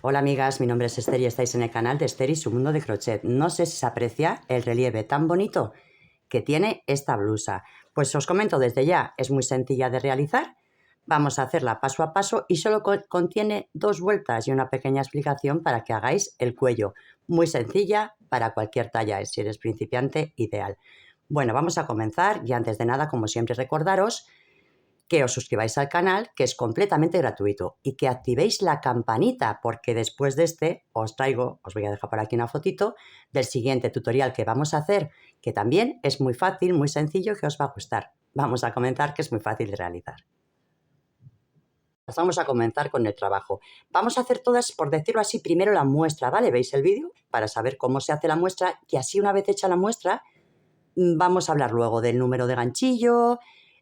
Hola amigas, mi nombre es Esther y estáis en el canal de Esther y su mundo de crochet. No sé si se aprecia el relieve tan bonito que tiene esta blusa. Pues os comento desde ya, es muy sencilla de realizar. Vamos a hacerla paso a paso y solo contiene 2 vueltas y una pequeña explicación para que hagáis el cuello. Muy sencilla para cualquier talla, si eres principiante, ideal. Bueno, vamos a comenzar y antes de nada, como siempre, recordaros que os suscribáis al canal, que es completamente gratuito, y que activéis la campanita, porque después de este os voy a dejar por aquí una fotito del siguiente tutorial que vamos a hacer, que también es muy fácil, muy sencillo y que os va a gustar. Vamos a comenzar, que es muy fácil de realizar. Vamos a comenzar con el trabajo. Vamos a hacer todas, por decirlo así, primero la muestra, ¿vale? ¿Veis el vídeo? Para saber cómo se hace la muestra, y así una vez hecha la muestra, vamos a hablar luego del número de ganchillo,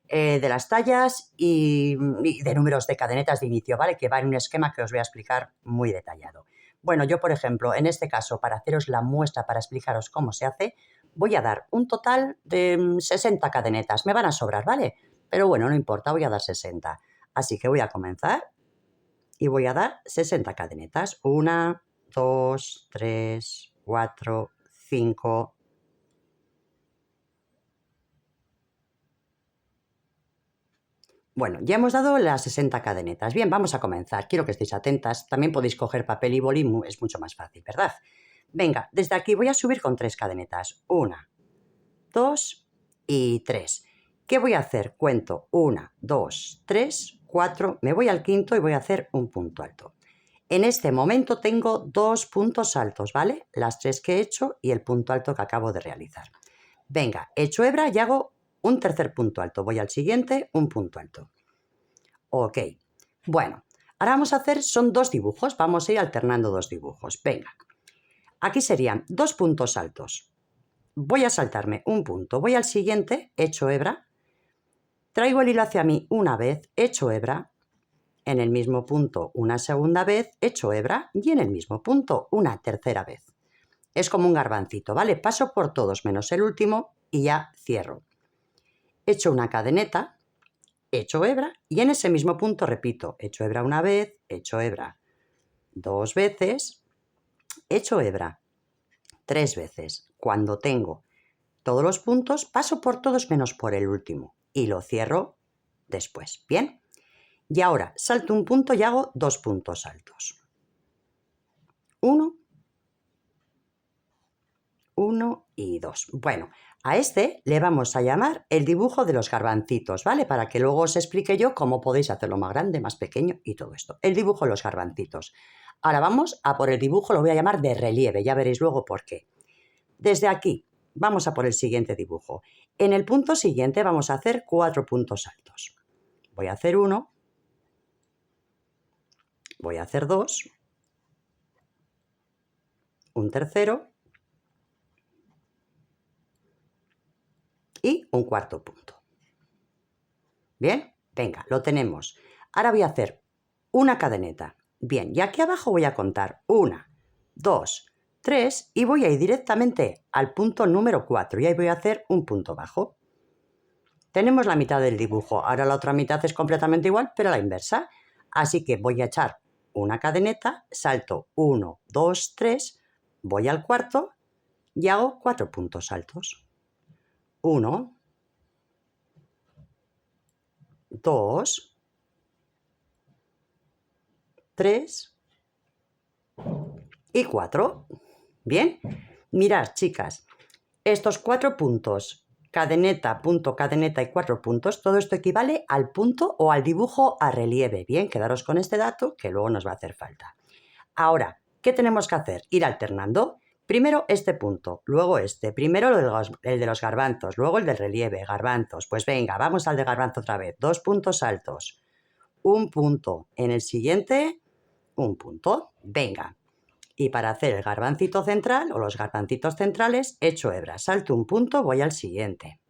de las tallas y de números de cadenetas de inicio, ¿vale? Que va en un esquema que os voy a explicar muy detallado. Bueno, yo, por ejemplo, en este caso, para haceros la muestra, para explicaros cómo se hace, voy a dar un total de 60 cadenetas. Me van a sobrar, ¿vale? Pero bueno, no importa, voy a dar 60. Así que voy a comenzar y voy a dar 60 cadenetas. 1, 2, 3, 4, 5... Bueno, ya hemos dado las 60 cadenetas. Bien, vamos a comenzar. Quiero que estéis atentas. También podéis coger papel y boli, es mucho más fácil, ¿verdad? Venga, desde aquí voy a subir con 3 cadenetas. 1, 2 y 3. ¿Qué voy a hacer? Cuento 1, 2, 3, 4. Me voy al quinto y voy a hacer un punto alto. En este momento tengo 2 puntos altos, ¿vale? Las 3 que he hecho y el punto alto que acabo de realizar. Venga, he hecho hebra y hago un tercer punto alto. Voy al siguiente, un punto alto. Ok. Bueno, ahora vamos a hacer, son 2 dibujos. Vamos a ir alternando 2 dibujos. Venga. Aquí serían 2 puntos altos. Voy a saltarme un punto. Voy al siguiente, hecho hebra. Traigo el hilo hacia mí una vez, hecho hebra. En el mismo punto una segunda vez, hecho hebra. Y en el mismo punto una tercera vez. Es como un garbancito, ¿vale? Paso por todos menos el último y ya cierro. Echo una cadeneta, hecho hebra y en ese mismo punto repito, hecho hebra una vez, hecho hebra 2 veces, hecho hebra 3 veces. Cuando tengo todos los puntos, paso por todos menos por el último y lo cierro después. ¿Bien? Y ahora salto un punto y hago 2 puntos altos. 1 y 2. Bueno, a este le vamos a llamar el dibujo de los garbancitos, ¿vale? Para que luego os explique yo cómo podéis hacerlo más grande, más pequeño y todo esto. El dibujo de los garbancitos. Ahora vamos a por el dibujo, lo voy a llamar de relieve, ya veréis luego por qué. Desde aquí vamos a por el siguiente dibujo. En el punto siguiente vamos a hacer 4 puntos altos. Voy a hacer 1, voy a hacer 2, un tercero y un cuarto punto. ¿Bien? Venga, lo tenemos. Ahora voy a hacer una cadeneta. Bien, y aquí abajo voy a contar 1, 2, 3 y voy a ir directamente al punto número 4 y ahí voy a hacer un punto bajo. Tenemos la mitad del dibujo, ahora la otra mitad es completamente igual, pero a la inversa. Así que voy a echar una cadeneta, salto 1, 2, 3, voy al cuarto y hago 4 puntos altos. 1, 2, 3 y 4. Bien, mirad, chicas, estos 4 puntos, cadeneta, punto, cadeneta y 4 puntos, todo esto equivale al punto o al dibujo a relieve. Bien, quedaros con este dato que luego nos va a hacer falta. Ahora, ¿qué tenemos que hacer? Ir alternando. Primero este punto, luego este. Primero el de los garbanzos, luego el del relieve, garbanzos. Pues venga, vamos al de garbanzo otra vez. 2 puntos altos. Un punto. En el siguiente, un punto. Venga. Y para hacer el garbancito central o los garbancitos centrales, echo hebra. Salto un punto, voy al siguiente.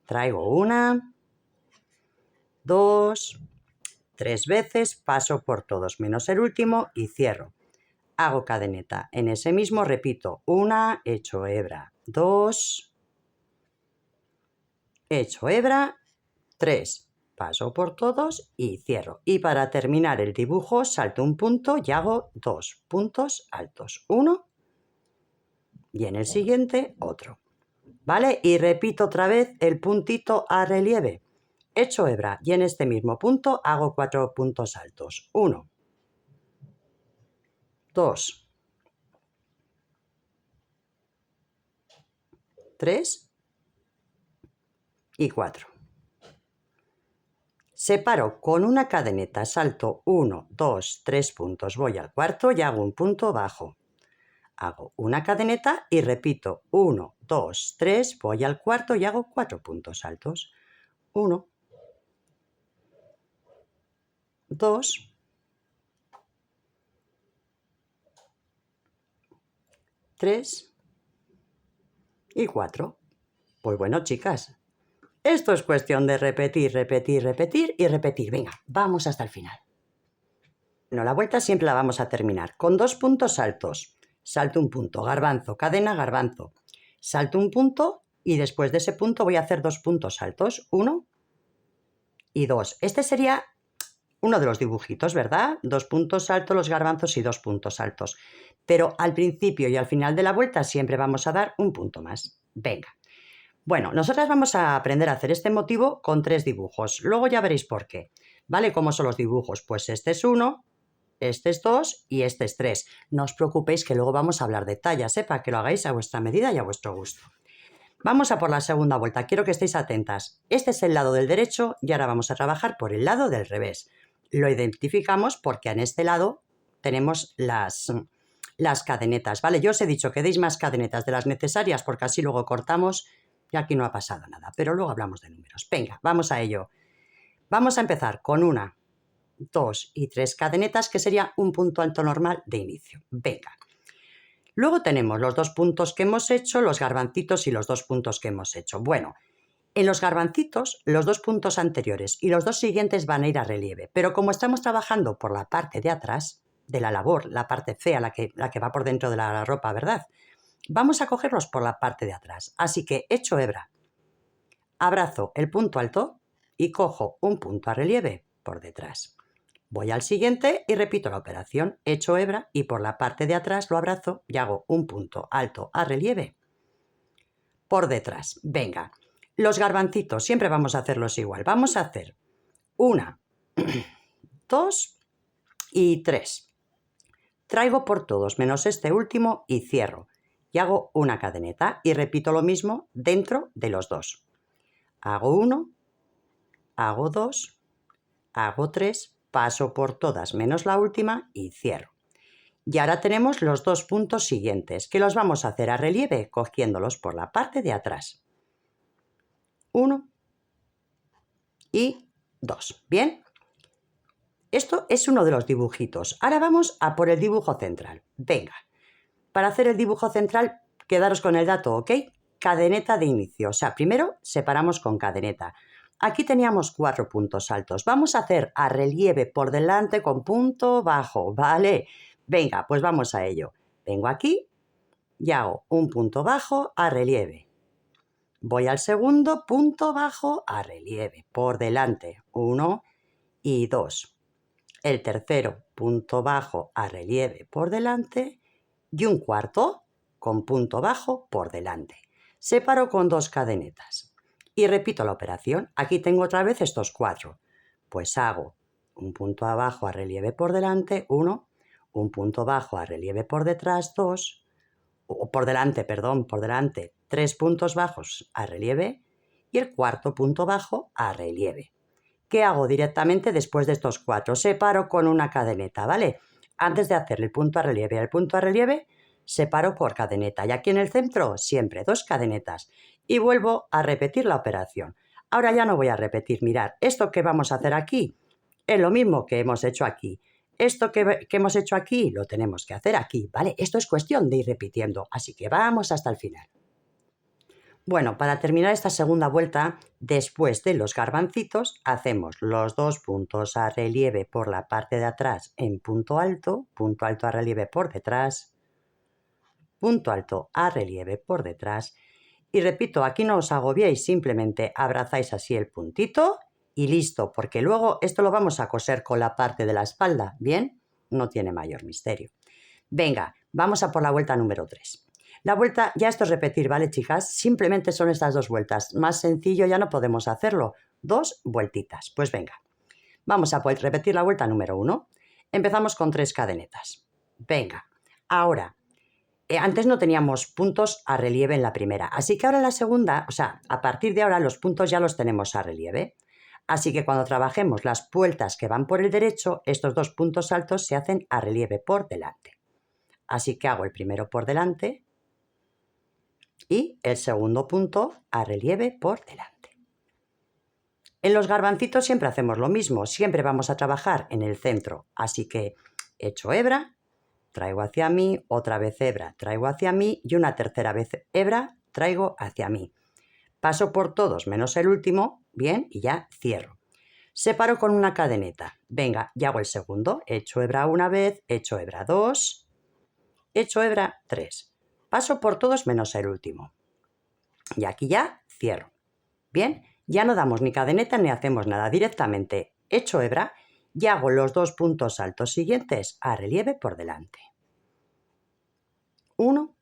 Traigo 1, 2, 3 veces, paso por todos menos el último y cierro. Hago cadeneta. En ese mismo repito 1, echo hebra. 2, echo hebra. 3, paso por todos y cierro. Y para terminar el dibujo salto un punto y hago 2 puntos altos. Uno y en el siguiente otro. ¿Vale? Y repito otra vez el puntito a relieve. Echo hebra y en este mismo punto hago 4 puntos altos. 1, 2, 3 y 4. Separo con una cadeneta, salto 1, 2, 3 puntos, voy al cuarto y hago un punto bajo. Hago una cadeneta y repito 1, 2, 3, voy al cuarto y hago 4 puntos altos. 1, 2, 3 y 4. Pues bueno, chicas, esto es cuestión de repetir, repetir, repetir y repetir. Venga, vamos hasta el final. Bueno, la vuelta siempre la vamos a terminar con 2 puntos altos. Salto un punto, garbanzo, cadena, garbanzo. Salto un punto y después de ese punto voy a hacer 2 puntos altos. 1 y 2. Este sería uno de los dibujitos, ¿verdad? 2 puntos altos, los garbanzos y 2 puntos altos. Pero al principio y al final de la vuelta siempre vamos a dar un punto más. Venga. Bueno, nosotras vamos a aprender a hacer este motivo con 3 dibujos. Luego ya veréis por qué. ¿Vale? ¿Cómo son los dibujos? Pues este es 1, este es 2 y este es 3. No os preocupéis que luego vamos a hablar de tallas, para que lo hagáis a vuestra medida y a vuestro gusto. Vamos a por la segunda vuelta. Quiero que estéis atentas. Este es el lado del derecho y ahora vamos a trabajar por el lado del revés. Lo identificamos porque en este lado tenemos las cadenetas, ¿vale? Yo os he dicho que deis más cadenetas de las necesarias porque así luego cortamos y aquí no ha pasado nada, pero luego hablamos de números. Venga, vamos a ello. Vamos a empezar con 1, 2 y 3 cadenetas, que sería un punto alto normal de inicio. Venga. Luego tenemos los 2 puntos que hemos hecho, los garbancitos y los 2 puntos que hemos hecho. Bueno, en los garbancitos, los 2 puntos anteriores y los 2 siguientes van a ir a relieve, pero como estamos trabajando por la parte de atrás de la labor, la parte fea, la que va por dentro de la ropa, ¿verdad? Vamos a cogerlos por la parte de atrás. Así que echo hebra, abrazo el punto alto y cojo un punto a relieve por detrás. Voy al siguiente y repito la operación. Echo hebra y por la parte de atrás lo abrazo y hago un punto alto a relieve por detrás. Venga, los garbancitos siempre vamos a hacerlos igual. Vamos a hacer 1, 2 y 3. Traigo por todos menos este último y cierro. Y hago una cadeneta y repito lo mismo dentro de los 2. Hago 1, hago 2, hago 3, paso por todas menos la última y cierro. Y ahora tenemos los 2 puntos siguientes, que los vamos a hacer a relieve cogiéndolos por la parte de atrás. 1 y 2. ¿Bien? Esto es uno de los dibujitos. Ahora vamos a por el dibujo central. Venga, para hacer el dibujo central, quedaros con el dato, ¿ok? Cadeneta de inicio. O sea, primero separamos con cadeneta. Aquí teníamos 4 puntos altos. Vamos a hacer a relieve por delante con punto bajo, ¿vale? Venga, pues vamos a ello. Vengo aquí y hago un punto bajo a relieve. Voy al segundo, punto bajo a relieve, por delante, 1 y 2. El tercero, punto bajo a relieve por delante y un cuarto con punto bajo por delante. Separo con 2 cadenetas y repito la operación. Aquí tengo otra vez estos 4. Pues hago un punto abajo a relieve por delante, 1, un punto bajo a relieve por detrás, 2, o por delante, perdón, por delante, 3 puntos bajos a relieve y el cuarto punto bajo a relieve. ¿Qué hago directamente después de estos 4? Separo con una cadeneta, ¿vale? Antes de hacerle el punto a relieve y el punto a relieve, separo por cadeneta. Y aquí en el centro, siempre 2 cadenetas. Y vuelvo a repetir la operación. Ahora ya no voy a repetir. Mirad, esto que vamos a hacer aquí es lo mismo que hemos hecho aquí. Esto que hemos hecho aquí lo tenemos que hacer aquí, ¿vale? Esto es cuestión de ir repitiendo. Así que vamos hasta el final. Bueno, para terminar esta segunda vuelta, después de los garbancitos, hacemos los 2 puntos a relieve por la parte de atrás en punto alto a relieve por detrás, punto alto a relieve por detrás. Y repito, aquí no os agobiéis, simplemente abrazáis así el puntito y listo, porque luego esto lo vamos a coser con la parte de la espalda, ¿bien? No tiene mayor misterio. Venga, vamos a por la vuelta número 3. La vuelta, ya esto es repetir, ¿vale, chicas? Simplemente son estas 2 vueltas. Más sencillo ya no podemos hacerlo. 2 vueltitas. Pues venga, vamos a repetir la vuelta número 1. Empezamos con 3 cadenetas. Venga, ahora, antes no teníamos puntos a relieve en la primera, así que ahora en la segunda, o sea, a partir de ahora los puntos ya los tenemos a relieve. Así que cuando trabajemos las vueltas que van por el derecho, estos 2 puntos altos se hacen a relieve por delante. Así que hago el primero por delante y el segundo punto a relieve por delante. En los garbancitos siempre hacemos lo mismo, siempre vamos a trabajar en el centro, así que echo hebra, traigo hacia mí, otra vez hebra, traigo hacia mí y una tercera vez hebra, traigo hacia mí. Paso por todos menos el último, bien, y ya cierro. Separo con una cadeneta. Venga, ya hago el segundo. Echo hebra una vez, echo hebra 2, echo hebra 3. Paso por todos menos el último. Y aquí ya cierro. Bien, ya no damos ni cadeneta ni hacemos nada. Directamente echo hebra y hago los 2 puntos altos siguientes a relieve por delante. 1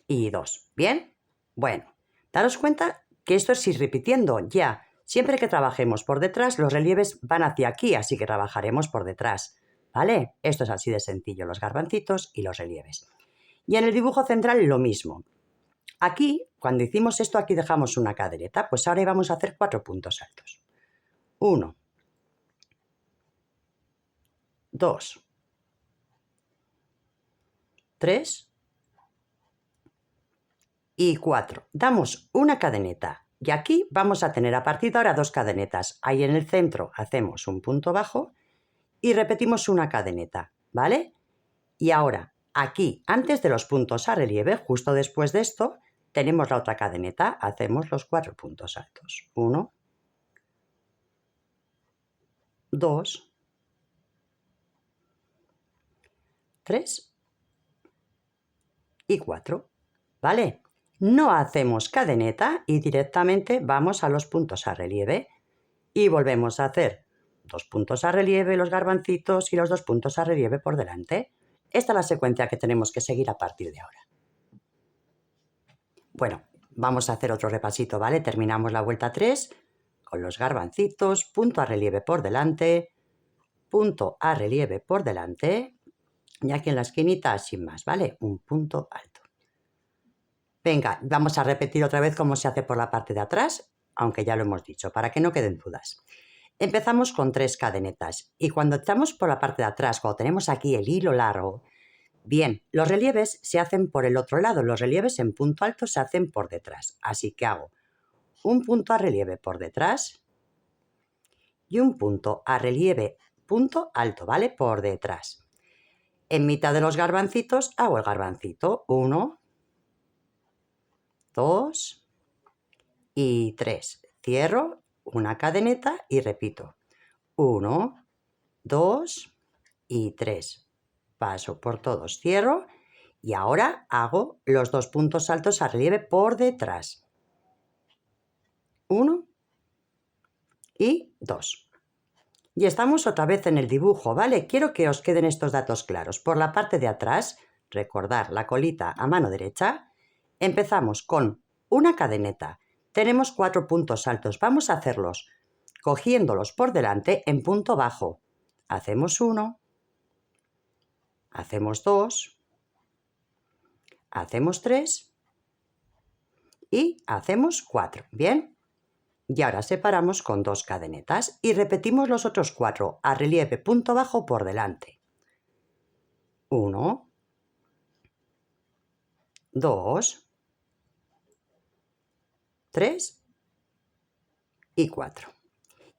y 2. ¿Bien? Bueno, daros cuenta que esto es ir repitiendo ya. Siempre que trabajemos por detrás, los relieves van hacia aquí, así que trabajaremos por detrás. ¿Vale? Esto es así de sencillo, los garbancitos y los relieves. Y en el dibujo central lo mismo. Aquí, cuando hicimos esto, aquí dejamos una cadeneta, pues ahora vamos a hacer 4 puntos altos. 1, 2, 3 y 4. Damos una cadeneta y aquí vamos a tener a partir de ahora 2 cadenetas. Ahí en el centro hacemos un punto bajo y repetimos una cadeneta, ¿vale? Y ahora, aquí, antes de los puntos a relieve, justo después de esto, tenemos la otra cadeneta, hacemos los 4 puntos altos. 1, 2, 3 y 4, ¿vale? No hacemos cadeneta y directamente vamos a los puntos a relieve y volvemos a hacer 2 puntos a relieve, los garbancitos y los 2 puntos a relieve por delante. Esta es la secuencia que tenemos que seguir a partir de ahora. Bueno, vamos a hacer otro repasito, ¿vale? Terminamos la vuelta 3 con los garbancitos, punto a relieve por delante, punto a relieve por delante y aquí en la esquinita sin más, ¿vale? Un punto alto. Venga, vamos a repetir otra vez cómo se hace por la parte de atrás, aunque ya lo hemos dicho, para que no queden dudas. Empezamos con 3 cadenetas y cuando estamos por la parte de atrás, cuando tenemos aquí el hilo largo, bien, los relieves se hacen por el otro lado, los relieves en punto alto se hacen por detrás, así que hago un punto a relieve por detrás y un punto a relieve punto alto, ¿vale? Por detrás. En mitad de los garbancitos hago el garbancito, 1, 2 y 3. Cierro una cadeneta y repito. 1, 2 y 3. Paso por todos, cierro y ahora hago los 2 puntos altos a relieve por detrás. 1 y 2. Y estamos otra vez en el dibujo, ¿vale? Quiero que os queden estos datos claros. Por la parte de atrás, recordar la colita a mano derecha, empezamos con una cadeneta. Tenemos 4 puntos altos. Vamos a hacerlos cogiéndolos por delante en punto bajo. Hacemos 1, hacemos 2, hacemos 3 y hacemos 4. ¿Bien? Y ahora separamos con 2 cadenetas y repetimos los otros 4 a relieve punto bajo por delante. 1, 2, 3 y 4.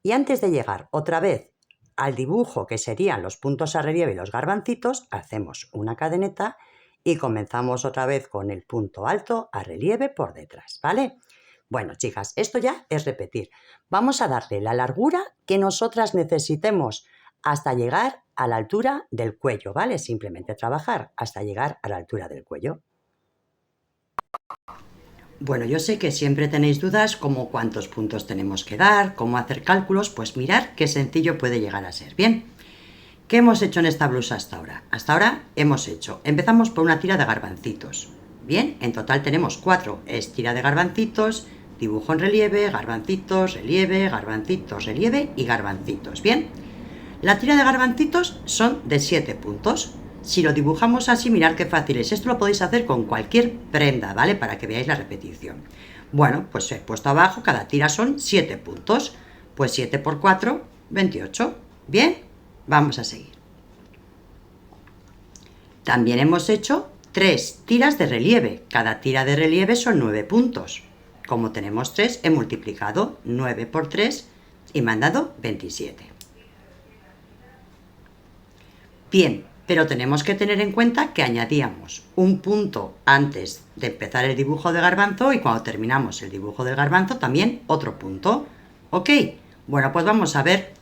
Y antes de llegar otra vez al dibujo que serían los puntos a relieve y los garbancitos, hacemos una cadeneta y comenzamos otra vez con el punto alto a relieve por detrás, ¿vale? Bueno, chicas, esto ya es repetir. Vamos a darle la largura que nosotras necesitemos hasta llegar a la altura del cuello, ¿vale? Simplemente trabajar hasta llegar a la altura del cuello. Bueno, yo sé que siempre tenéis dudas como cuántos puntos tenemos que dar, cómo hacer cálculos, pues mirad qué sencillo puede llegar a ser. Bien, ¿qué hemos hecho en esta blusa hasta ahora? Hasta ahora empezamos por una tira de garbancitos. Bien, en total tenemos 4, es tira de garbancitos, dibujo en relieve, garbancitos, relieve, garbancitos, relieve y garbancitos. Bien, la tira de garbancitos son de 7 puntos. Si lo dibujamos así, mirad qué fácil es. Esto lo podéis hacer con cualquier prenda, ¿vale? Para que veáis la repetición. Bueno, pues he puesto abajo, cada tira son 7 puntos. Pues 7 por 4, 28. Bien, vamos a seguir. También hemos hecho 3 tiras de relieve. Cada tira de relieve son 9 puntos. Como tenemos 3, he multiplicado 9 por 3 y me han dado 27. Bien, pero tenemos que tener en cuenta que añadíamos un punto antes de empezar el dibujo de garbanzo y cuando terminamos el dibujo del garbanzo también otro punto. ¿Ok? Bueno, pues vamos a ver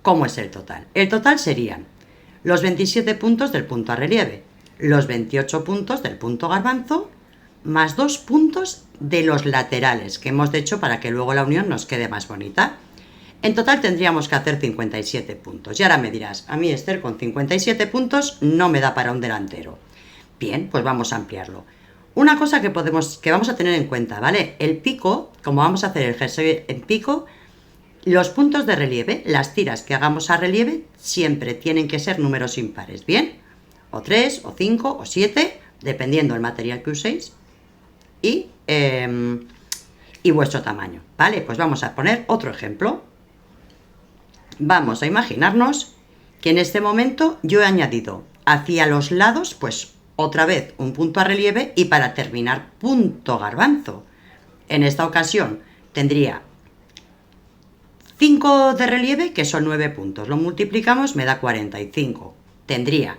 cómo es el total. El total serían los 27 puntos del punto a relieve, los 28 puntos del punto garbanzo, más 2 puntos de los laterales que hemos hecho para que luego la unión nos quede más bonita. En total tendríamos que hacer 57 puntos. Y ahora me dirás, a mí Esther con 57 puntos no me da para un delantero. Bien, pues vamos a ampliarlo. Una cosa que vamos a tener en cuenta, ¿vale? El pico, como vamos a hacer el jersey en pico, los puntos de relieve, las tiras que hagamos a relieve, siempre tienen que ser números impares, ¿bien? O 3, o 5, o 7, dependiendo del material que uséis. Y vuestro tamaño, ¿vale? Pues vamos a poner otro ejemplo. Vamos a imaginarnos que en este momento yo he añadido hacia los lados, pues otra vez un punto a relieve y para terminar punto garbanzo. En esta ocasión tendría 5 de relieve, que son 9 puntos. Lo multiplicamos, me da 45. Tendría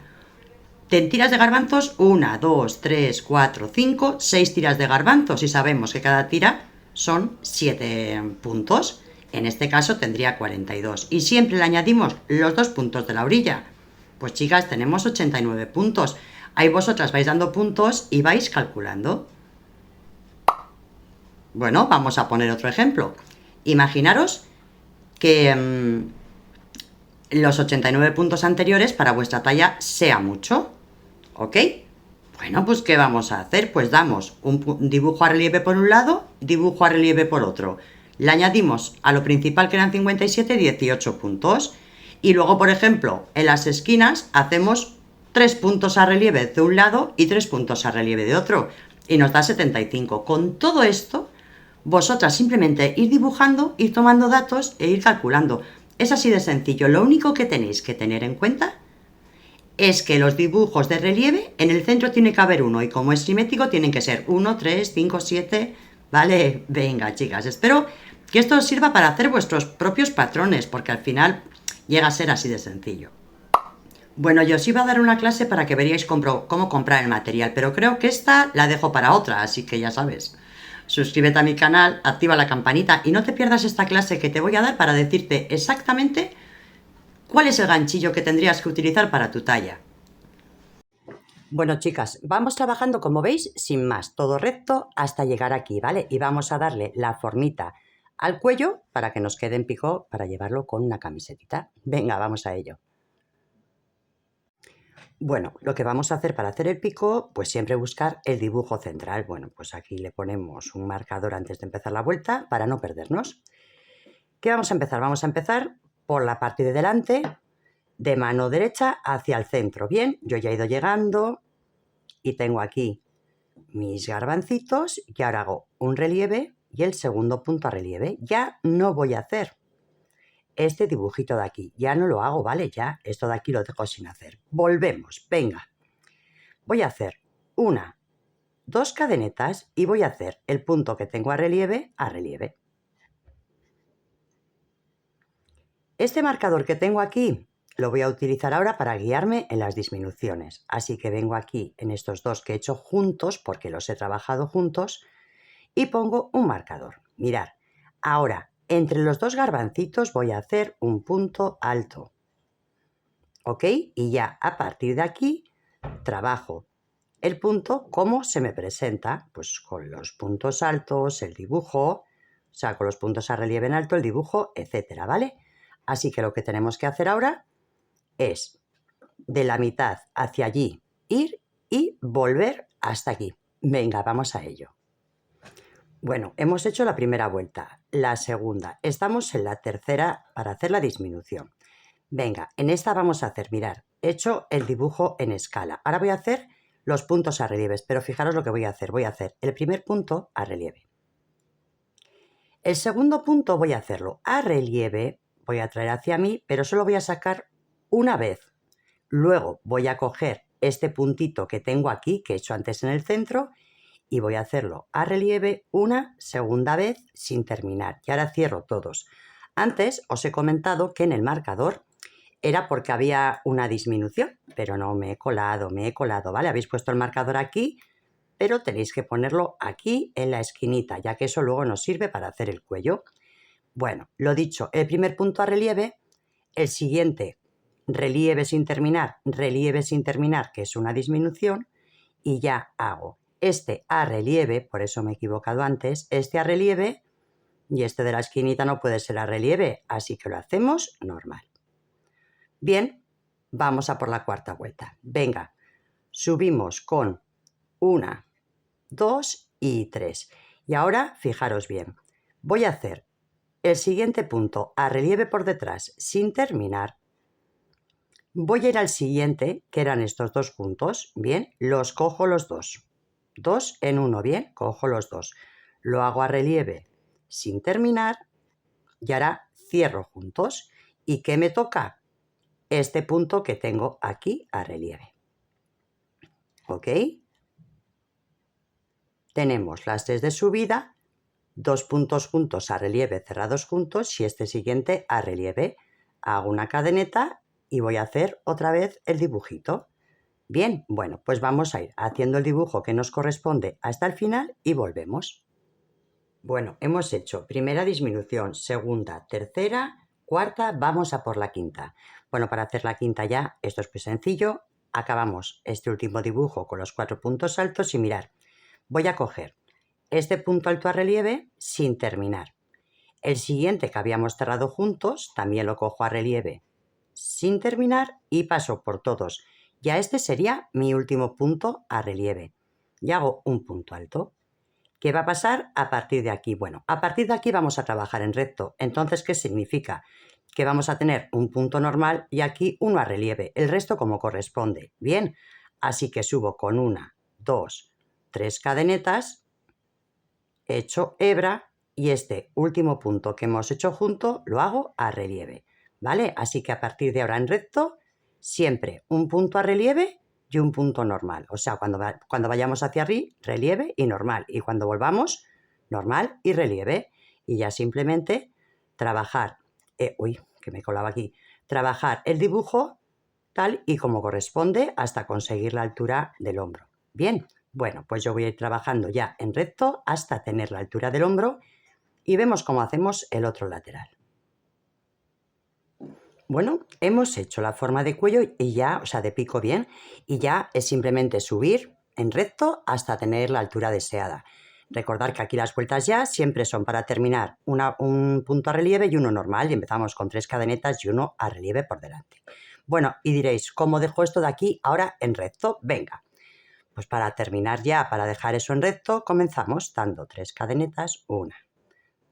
tiras de garbanzos 1, 2, 3, 4, 5, 6 tiras de garbanzos y sabemos que cada tira son 7 puntos. En este caso tendría 42 y siempre le añadimos los 2 puntos de la orilla. Pues chicas, tenemos 89 puntos. Ahí vosotras vais dando puntos y vais calculando. Bueno, vamos a poner otro ejemplo. Imaginaros que los 89 puntos anteriores para vuestra talla sea mucho. ¿Ok? Bueno, pues ¿qué vamos a hacer? Pues damos un dibujo a relieve por un lado, dibujo a relieve por otro. Le añadimos a lo principal, que eran 57, 18 puntos. Y luego, por ejemplo, en las esquinas hacemos 3 puntos a relieve de un lado y 3 puntos a relieve de otro. Y nos da 75. Con todo esto, vosotras simplemente ir dibujando, ir tomando datos e ir calculando. Es así de sencillo. Lo único que tenéis que tener en cuenta es que los dibujos de relieve, en el centro tiene que haber uno, y como es simétrico tienen que ser 1, 3, 5, 7, ¿vale? Venga, chicas, espero que esto os sirva para hacer vuestros propios patrones, porque al final llega a ser así de sencillo. Bueno, yo os iba a dar una clase para que veríais cómo comprar el material, pero creo que esta la dejo para otra, así que ya sabes. Suscríbete a mi canal, activa la campanita y no te pierdas esta clase que te voy a dar para decirte exactamente ¿cuál es el ganchillo que tendrías que utilizar para tu talla? Bueno, chicas, vamos trabajando, como veis, sin más, todo recto hasta llegar aquí, ¿vale? Y vamos a darle la formita al cuello para que nos quede en pico para llevarlo con una camisetita. Venga, vamos a ello. Bueno, lo que vamos a hacer para hacer el pico, pues siempre buscar el dibujo central. Bueno, pues aquí le ponemos un marcador antes de empezar la vuelta para no perdernos. ¿Qué vamos a empezar? Vamos a empezar por la parte de delante, de mano derecha hacia el centro. Bien, yo ya he ido llegando y tengo aquí mis garbancitos y ahora hago un relieve y el segundo punto a relieve. Ya no voy a hacer este dibujito de aquí, ya no lo hago, ¿vale? Ya esto de aquí lo dejo sin hacer. Volvemos, venga. Voy a hacer 1, 2 cadenetas y voy a hacer el punto que tengo a relieve. Este marcador que tengo aquí lo voy a utilizar ahora para guiarme en las disminuciones. Así que vengo aquí en estos dos que he hecho juntos, porque los he trabajado juntos, y pongo un marcador. Mirad, ahora entre los dos garbancitos voy a hacer un punto alto. ¿Ok? Y ya a partir de aquí trabajo el punto, ¿cómo se me presenta? Pues con los puntos altos, el dibujo, o sea, con los puntos a relieve en alto, el dibujo, etcétera, ¿vale? Así que lo que tenemos que hacer ahora es de la mitad hacia allí ir y volver hasta aquí. Venga, vamos a ello. Bueno, hemos hecho la primera vuelta, la segunda, estamos en la tercera para hacer la disminución. Venga, en esta vamos a hacer, mirad, he hecho el dibujo en escala. Ahora voy a hacer los puntos a relieves, pero fijaros lo que voy a hacer. Voy a hacer el primer punto a relieve. El segundo punto voy a hacerlo a relieve, voy a traer hacia mí, pero solo voy a sacar una vez. Luego voy a coger este puntito que tengo aquí, que he hecho antes en el centro, y voy a hacerlo a relieve una segunda vez sin terminar. Y ahora cierro todos. Antes os he comentado que en el marcador era porque había una disminución, pero no me he colado, ¿vale? Habéis puesto el marcador aquí, pero tenéis que ponerlo aquí en la esquinita, ya que eso luego nos sirve para hacer el cuello. Bueno, lo dicho, el primer punto a relieve, el siguiente relieve sin terminar, que es una disminución, y ya hago este a relieve, por eso me he equivocado antes, este a relieve, y este de la esquinita no puede ser a relieve, así que lo hacemos normal. Bien, vamos a por la cuarta vuelta. Venga, subimos con 1, 2 y 3. Y ahora, fijaros bien, voy a hacer el siguiente punto a relieve por detrás sin terminar. Voy a ir al siguiente, que eran estos dos puntos. Bien, los cojo los dos. 2 en 1, bien, cojo los dos. Lo hago a relieve sin terminar y ahora cierro juntos. ¿Y qué me toca? Este punto que tengo aquí a relieve. ¿Ok? Tenemos las 3 de subida, 2 puntos juntos a relieve cerrados juntos y este siguiente a relieve. Hago una cadeneta y voy a hacer otra vez el dibujito. Bien, bueno, pues vamos a ir haciendo el dibujo que nos corresponde hasta el final y volvemos. Bueno, hemos hecho primera disminución, segunda, tercera, cuarta, vamos a por la quinta. Bueno, para hacer la quinta ya, esto es muy sencillo. Acabamos este último dibujo con los 4 puntos altos y mirad, voy a coger este punto alto a relieve sin terminar. El siguiente que habíamos cerrado juntos, también lo cojo a relieve sin terminar y paso por todos. Ya este sería mi último punto a relieve. Y hago un punto alto. ¿Qué va a pasar a partir de aquí? Bueno, a partir de aquí vamos a trabajar en recto. Entonces, ¿qué significa? Que vamos a tener un punto normal y aquí uno a relieve. El resto como corresponde. Bien, así que subo con 1, 2, 3 cadenetas, he hecho hebra y este último punto que hemos hecho junto lo hago a relieve. ¿Vale? Así que a partir de ahora en recto, siempre un punto a relieve y un punto normal. O sea, cuando vayamos hacia arriba, relieve y normal. Y cuando volvamos, normal y relieve. Y ya simplemente trabajar, que me colaba aquí, trabajar el dibujo tal y como corresponde hasta conseguir la altura del hombro. Bien, bueno, pues yo voy a ir trabajando ya en recto hasta tener la altura del hombro y vemos cómo hacemos el otro lateral. Bueno, hemos hecho la forma de cuello y ya, o sea, de pico bien, y ya es simplemente subir en recto hasta tener la altura deseada. Recordar que aquí las vueltas ya siempre son para terminar un punto a relieve y uno normal, y empezamos con 3 cadenetas y uno a relieve por delante. Bueno, y diréis, ¿cómo dejo esto de aquí ahora en recto? Venga, pues para terminar ya, para dejar eso en recto, comenzamos dando 3 cadenetas, 1,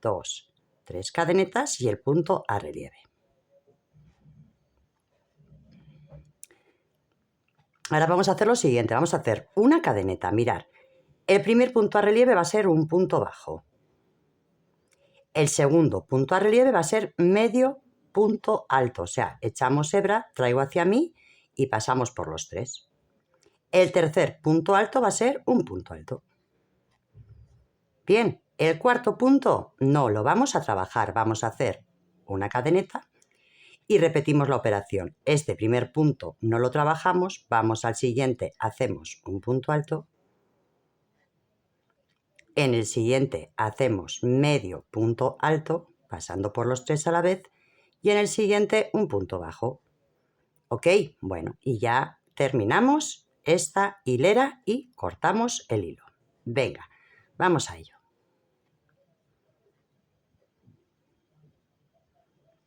2, 3 cadenetas y el punto a relieve. Ahora vamos a hacer lo siguiente, vamos a hacer una cadeneta, mirar. El primer punto a relieve va a ser un punto bajo. El segundo punto a relieve va a ser medio punto alto, o sea, echamos hebra, traigo hacia mí y pasamos por los 3. El tercer punto alto va a ser un punto alto. Bien, el cuarto punto no lo vamos a trabajar, vamos a hacer una cadeneta y repetimos la operación. Este primer punto no lo trabajamos, vamos al siguiente, hacemos un punto alto. En el siguiente hacemos medio punto alto, pasando por los 3 a la vez, y en el siguiente un punto bajo. ¿Ok? Bueno, y ya terminamos esta hilera y cortamos el hilo. Venga, vamos a ello.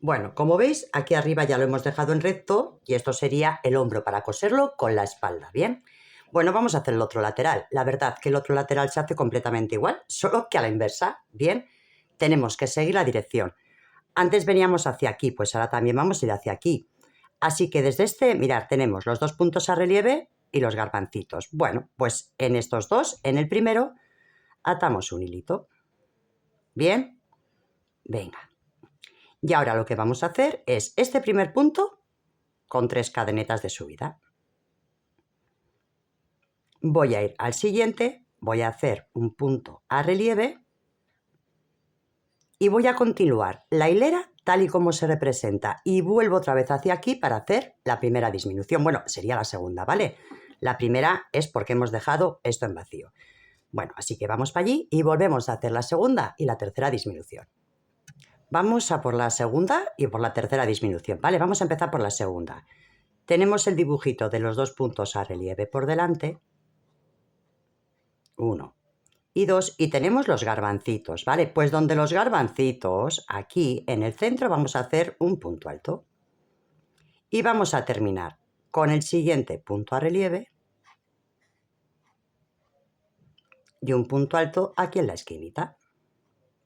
Bueno, como veis, aquí arriba ya lo hemos dejado en recto y esto sería el hombro para coserlo con la espalda, ¿bien? Bueno, vamos a hacer el otro lateral. La verdad que el otro lateral se hace completamente igual, solo que a la inversa, ¿bien? Tenemos que seguir la dirección. Antes veníamos hacia aquí, pues ahora también vamos a ir hacia aquí. Así que desde este, mirad, tenemos los dos puntos a relieve y los garbancitos. Bueno, pues en estos dos, en el primero, atamos un hilito. ¿Bien? Venga. Y ahora lo que vamos a hacer es este primer punto con 3 cadenetas de subida. Voy a ir al siguiente, voy a hacer un punto a relieve y voy a continuar la hilera tal y como se representa y vuelvo otra vez hacia aquí para hacer la primera disminución. Bueno, sería la segunda, ¿vale? La primera es porque hemos dejado esto en vacío. Bueno, así que vamos para allí y volvemos a hacer la segunda y la tercera disminución. Vamos a por la segunda y por la tercera disminución, ¿vale? Vamos a empezar por la segunda. Tenemos el dibujito de los dos puntos a relieve por delante. 1 y 2. Y tenemos los garbancitos, ¿vale? Pues donde los garbancitos, aquí en el centro, vamos a hacer un punto alto. Y vamos a terminar con el siguiente punto a relieve y un punto alto aquí en la esquinita.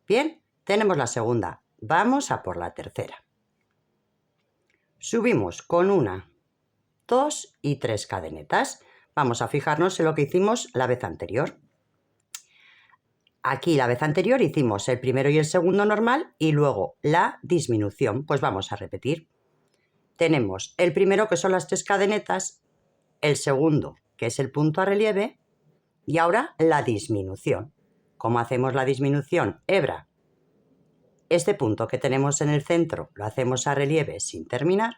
Bien, tenemos la segunda. Vamos a por la tercera. Subimos con 1, 2 y 3 cadenetas. Vamos a fijarnos en lo que hicimos la vez anterior. Aquí la vez anterior hicimos el primero y el segundo normal y luego la disminución. Pues vamos a repetir. Tenemos el primero que son las 3 cadenetas, el segundo que es el punto a relieve y ahora la disminución. ¿Cómo hacemos la disminución? Hebra. Este punto que tenemos en el centro lo hacemos a relieve sin terminar.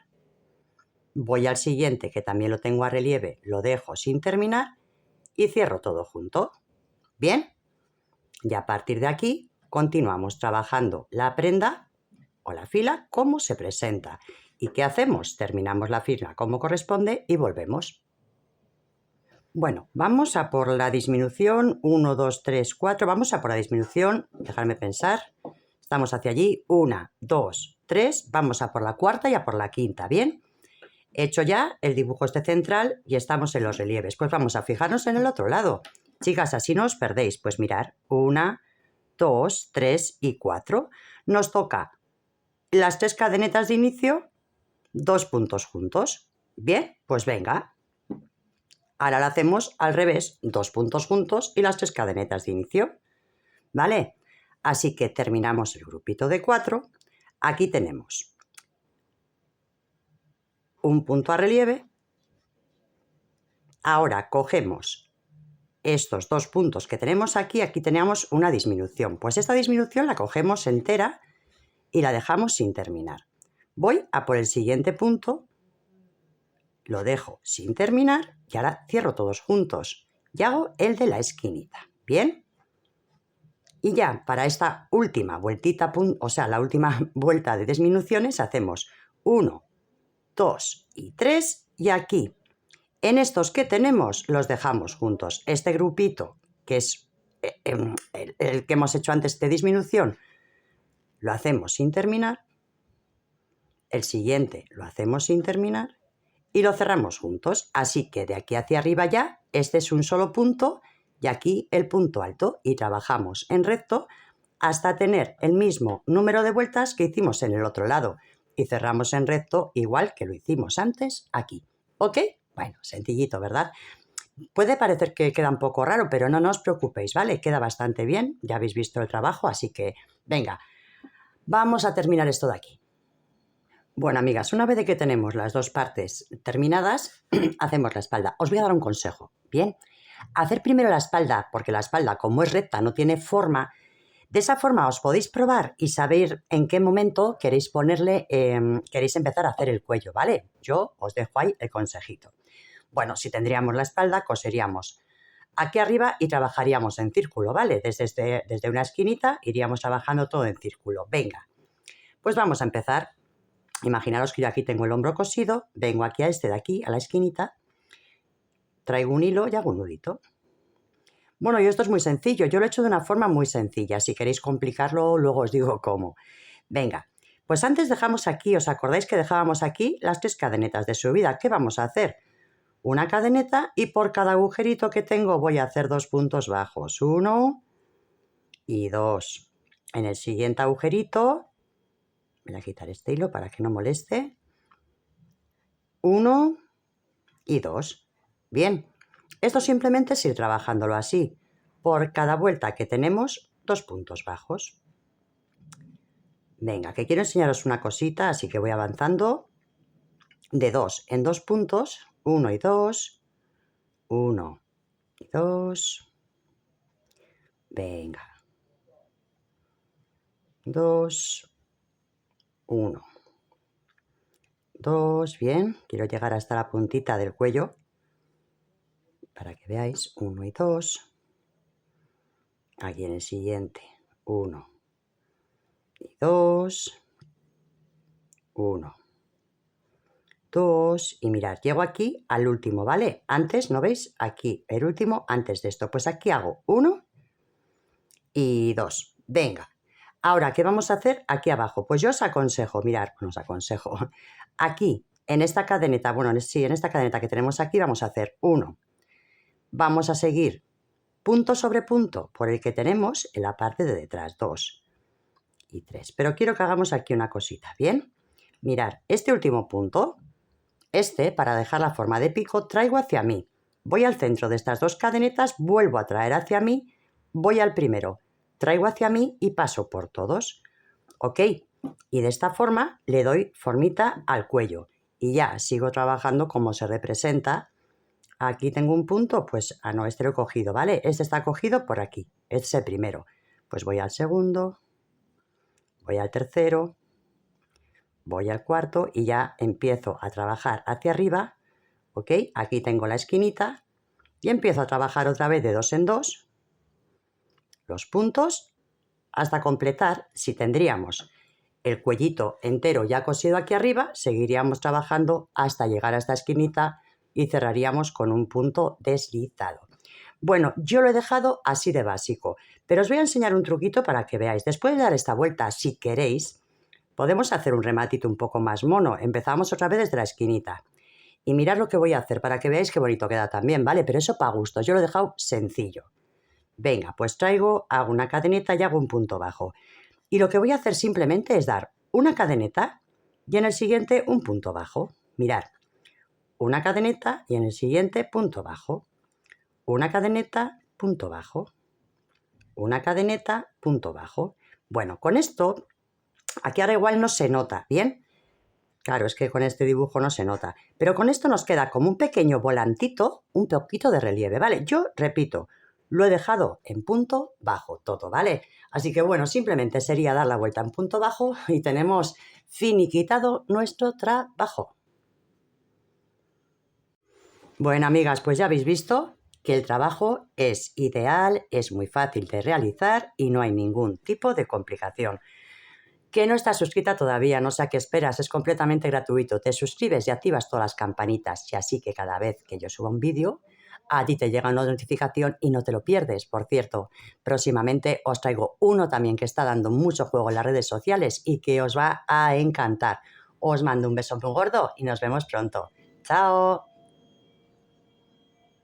Voy al siguiente que también lo tengo a relieve, lo dejo sin terminar y cierro todo junto. ¿Bien? Y a partir de aquí continuamos trabajando la prenda o la fila como se presenta. ¿Y qué hacemos? Terminamos la fila como corresponde y volvemos. Bueno, vamos a por la disminución 1, 2, 3, 4. Vamos a por la disminución, dejadme pensar. Estamos hacia allí, 1, 2, 3. Vamos a por la cuarta y a por la quinta, ¿bien? He hecho ya el dibujo este central y estamos en los relieves. Pues vamos a fijarnos en el otro lado. Chicas, así no os perdéis. Pues mirar, 1, 2, 3 y 4. Nos toca las 3 cadenetas de inicio, 2 puntos juntos. Bien, pues venga. Ahora lo hacemos al revés, 2 puntos juntos y las 3 cadenetas de inicio. ¿Vale? Así que terminamos el grupito de 4. Aquí tenemos un punto a relieve. Ahora cogemos estos 2 puntos que tenemos aquí, aquí tenemos una disminución. Pues esta disminución la cogemos entera y la dejamos sin terminar. Voy a por el siguiente punto, lo dejo sin terminar y ahora cierro todos juntos y hago el de la esquinita. ¿Bien? Y ya para esta última vueltita, o sea, la última vuelta de disminuciones, hacemos 1, 2 y 3 y aquí en estos que tenemos los dejamos juntos. Este grupito, que es el que hemos hecho antes de disminución, lo hacemos sin terminar. El siguiente lo hacemos sin terminar y lo cerramos juntos. Así que de aquí hacia arriba ya, este es un solo punto y aquí el punto alto. Y trabajamos en recto hasta tener el mismo número de vueltas que hicimos en el otro lado. Y cerramos en recto igual que lo hicimos antes aquí. ¿Ok? Bueno, sencillito, ¿verdad? Puede parecer que queda un poco raro, pero no os preocupéis, ¿vale? Queda bastante bien, ya habéis visto el trabajo, así que venga, vamos a terminar esto de aquí. Bueno, amigas, una vez que tenemos las dos partes terminadas, hacemos la espalda. Os voy a dar un consejo, ¿bien? Hacer primero la espalda, porque la espalda, como es recta, no tiene forma. De esa forma os podéis probar y saber en qué momento queréis ponerle, queréis empezar a hacer el cuello, ¿vale? Yo os dejo ahí el consejito. Bueno, si tendríamos la espalda, coseríamos aquí arriba y trabajaríamos en círculo, ¿vale? Desde una esquinita iríamos trabajando todo en círculo. Venga, pues vamos a empezar. Imaginaros que yo aquí tengo el hombro cosido, vengo aquí a este de aquí, a la esquinita, traigo un hilo y hago un nudito. Bueno, y esto es muy sencillo, yo lo he hecho de una forma muy sencilla. Si queréis complicarlo, luego os digo cómo. Venga, pues antes dejamos aquí, ¿os acordáis que dejábamos aquí las 3 cadenetas de subida? ¿Qué vamos a hacer? Una cadeneta y por cada agujerito que tengo voy a hacer 2 puntos bajos. 1 y 2. En el siguiente agujerito, voy a quitar este hilo para que no moleste. 1 y 2. Bien, esto simplemente es ir trabajándolo así. Por cada vuelta que tenemos, 2 puntos bajos. Venga, que quiero enseñaros una cosita, así que voy avanzando. De 2 en 2 puntos, 1 y 2, 1 y 2. Venga. 2, 1, 2, bien, quiero llegar hasta la puntita del cuello para que veáis, 1 y 2, aquí en el siguiente, 1 y 2, 1, 2, y mirad, llego aquí al último, ¿vale? Antes, ¿no veis? Aquí, el último antes de esto, pues aquí hago 1 y 2, venga. Ahora, ¿qué vamos a hacer aquí abajo? Pues yo os aconsejo, mirad, os aconsejo, aquí, en esta cadeneta, bueno, sí, en esta cadeneta que tenemos aquí vamos a hacer 1. Vamos a seguir punto sobre punto por el que tenemos en la parte de detrás, 2 y 3. Pero quiero que hagamos aquí una cosita, ¿bien? Mirad, este último punto, para dejar la forma de pico, traigo hacia mí. Voy al centro de estas 2 cadenetas, vuelvo a traer hacia mí, voy al primero, traigo hacia mí y paso por todos. ¿Ok? Y de esta forma le doy formita al cuello y ya sigo trabajando como se representa. Aquí tengo un punto, pues, no, este lo he cogido, ¿vale? Este está cogido por aquí, este es el primero. Pues voy al segundo, voy al tercero, voy al cuarto y ya empiezo a trabajar hacia arriba, ¿ok? Aquí tengo la esquinita y empiezo a trabajar otra vez de 2 en 2 los puntos hasta completar. Si tendríamos el cuellito entero ya cosido aquí arriba, seguiríamos trabajando hasta llegar a esta esquinita y cerraríamos con un punto deslizado. Bueno, yo lo he dejado así de básico, pero os voy a enseñar un truquito para que veáis. Después de dar esta vuelta, si queréis, podemos hacer un rematito un poco más mono. Empezamos otra vez desde la esquinita. Y mirad lo que voy a hacer para que veáis qué bonito queda también, ¿vale? Pero eso para gusto, yo lo he dejado sencillo. Venga, pues traigo, hago una cadeneta y hago un punto bajo. Y lo que voy a hacer simplemente es dar una cadeneta y en el siguiente un punto bajo. Mirad, una cadeneta y en el siguiente punto bajo. Una cadeneta, punto bajo. Una cadeneta, punto bajo. Bueno, con esto, aquí ahora igual no se nota, ¿bien? Claro, es que con este dibujo no se nota. Pero con esto nos queda como un pequeño volantito, un poquito de relieve, ¿vale? Yo repito, lo he dejado en punto bajo todo, ¿vale? Así que bueno, simplemente sería dar la vuelta en punto bajo y tenemos finiquitado nuestro trabajo. Bueno, amigas, pues ya habéis visto que el trabajo es ideal, es muy fácil de realizar y no hay ningún tipo de complicación. Que no estás suscrita todavía, no sé a qué esperas, es completamente gratuito. Te suscribes y activas todas las campanitas y así que cada vez que yo suba un vídeo, a ti te llega una notificación y no te lo pierdes. Por cierto, próximamente os traigo uno también que está dando mucho juego en las redes sociales y que os va a encantar. Os mando un beso muy gordo y nos vemos pronto. ¡Chao!